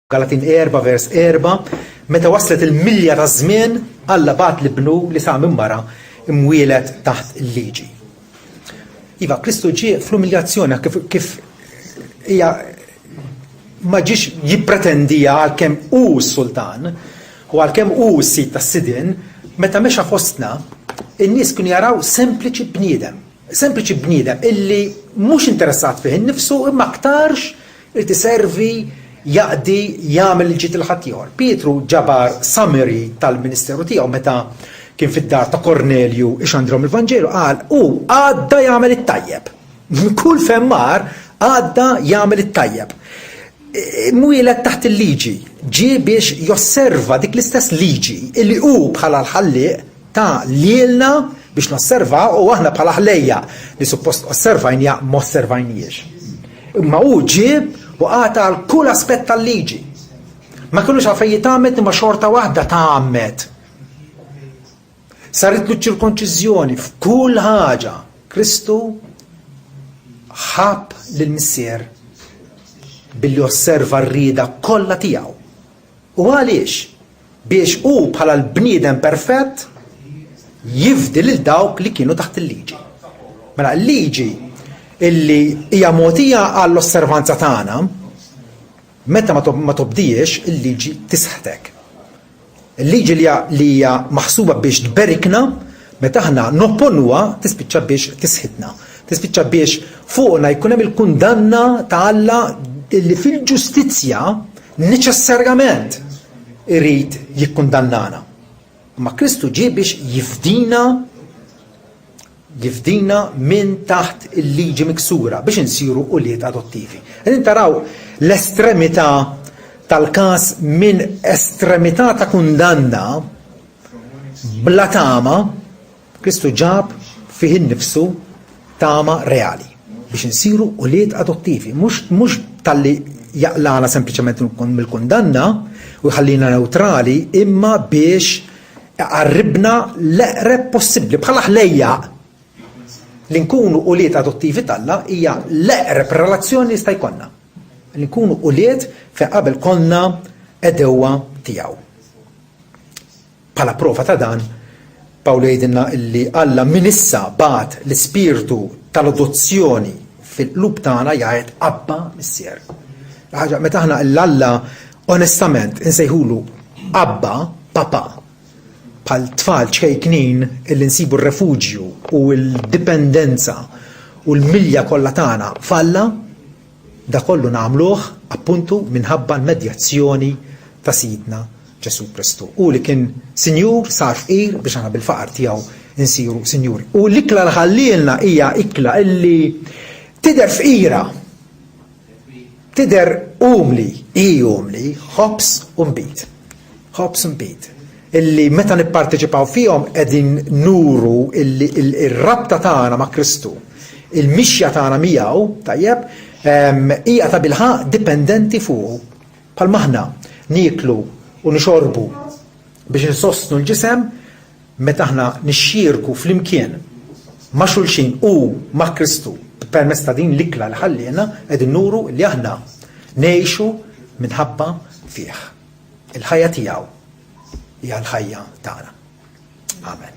Galatin 4 vers 4 meta waslet il-milja ta' żmien Alla bat l-ibnu li sa' minn mara imwielet taħt il-liġi. Iva, Kristu ġie fl-umiljazzjoni kif hija ma ġiex jippretendija għalkemm hu s-sultan u għalkemm hu s-sit tas-sidin, meta mexa fostna in-nies kienu jaraw sempliċi bniedem illi mhux interessat fih innifsu imma aktarx li tiservi jaqdi jagħmel il-ġid il-ħaddieħor. Pietru ġabar summary tal-ministeru tiegħu meta kien fid-dar ta' Kornelju ixandrom il-Vanġelu qal hu għadda jagħmel it-tajjeb. Kull femmar għadda jagħmel it-tajjeb. Mwielet taħt il-liġi ġie biex josserva dik l-istess liġi illi hu bħala l-ħallieq ta' lilna biex nosserva u aħna bħala ħlejja li suppost osservajnija ma osservajniex. Imma hu ġie u għata għal kull aspett tal-liġi. Ma kienux għafajjiet għamet imma xorta waħda ta' għammet. Saritlu ċirkonċiżjoni f'kull ħaġa. Kristu ħab lill-missier billi osserva r-rieda kollha tiegħu. U għaliex? Biex hu bħala l-bniedem perfett jifdi lil dawk li kienu taħt il-liġi. Mela l-liġi illi hija mogħtija għall-osservanza tagħna, meta ma tobdiex il-liġi tisħtek. Il-liġi li hija maħsuba biex tberikna, meta aħna nopponuha tispiċċa biex tisħitna. Tispiċċa biex fuqna jkun hemm il-kundanna ta' Alla illi fil-ġustizzja neċessarjament irid jikkundannana. Ma Kristu ġie biex jifdina minn taħt il-liġi miksura biex insiru uliet adottivi. Għedin taraw l-estremità tal-kas minn estremità ta' kundanna bla tama, Kristu ġab fih innifsu tama reali biex insiru uliet adottivi. Mux tal-li jaqlana sempliċement mill-kundanna u jħallina neutrali imma biex qarribna l-eqreb possibbli bħala ħlejja li nkunu uliet adottivi talla hija l-eqreb relazzjoni li sta jkollna. Li nkunu uliet fejn qabel konna edewwa tiegħu. Bħala prova ta' dan, Pawlu jgħidilna illi Alla min issa bat l-ispirtu tal-adozzjoni fil-qlub tagħna jgħid Abba Missier. Ħaġa meta aħna l-Alla onestament insejħulu Abba, Papa, bħal tfal ċkejknin illi nsibu r-refuġju u l-dipendenza u l-milja kollha tagħna falla, da kollu nagħmluh appuntu minħabba l-medjazzjoni ta' Sidna Ġesu Kristu. U li kien Sinjur sar fqir biex aħna bil-faqar tiegħu insiru Sinjuri. U l-ikla li ħallilna hija ikla illi tidher fqira, tidher umli, ħobs u mbit. Ħobs u mbit. Illi meta nipparteċipaw fihom qegħdin nuru il-rabta tagħna ma' Kristu, il-mixja tagħna miegħu, tajjeb, hija ta' bilħaq dipendenti fuqu. Bħal maħna niklu u nixorbu biex insostnu l-ġisem, meta aħna nixxierku flimkien ma' xulxin u ma' Kristu permezz ta' din l-ikla li ħallina qegħdin nuru li aħna ngħixu minħabba fih. Il-ħajja tiegħu hija l-ħajja tagħna. Amen.